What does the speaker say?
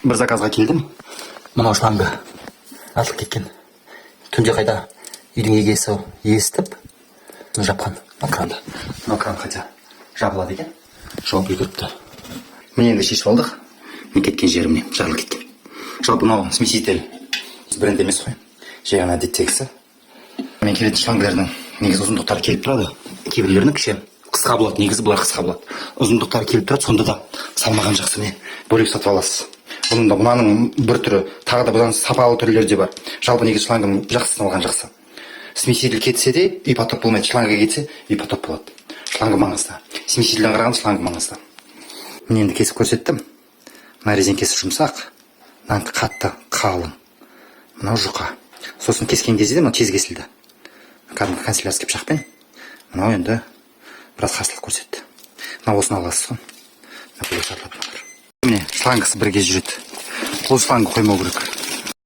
бір заказға келдім. Мынау шланга артылып кеткен. Түнде қайда үйдің егесі естіп жапқан кранды. Мынау кран қайта жабылады екен. Жауып үлгеріпті. Міне енді шешіп алдық. Мен кеткен жерімнен жарылып кеткен. Жалпы мынау смеситель бренд емес қой. Жай ғана әдеттегісі. Мен келетін шлангілердің негізі ұзындықтары келіп тұрады. Кейбіреулерінің кіші қысқа болады, негізі бұлар қысқа болады. Ұзындықтары келіп тұрады, сонда да салмаған жақсы не бөлек сатып аласыз. Бұның да мынаның бір түрі, тағы да бұдан сапалы түрлері де бар. Жалпы негізі шлангым жақсысын алған жақсы. Смеситель кетсе де үй потоп болмайды, шланга кетсе үй потоп болады. Шланга маңызды. Смесительден қарағанда шланга маңызды. Мен енді кесіп көрсеттім. Мына резеңкесі жұмсақ, мына қатты, қалың. Мынау жұқа. Сосын кескен кезде де мынау тез кесілді. Кәдімгі канцелярский пышақпен. Мынау енді біраз қарсылық көрсетті. Мынау осыны аласыз ғой. Міне шлангасы бірге жүреді. Бұл шланга қоймау керек.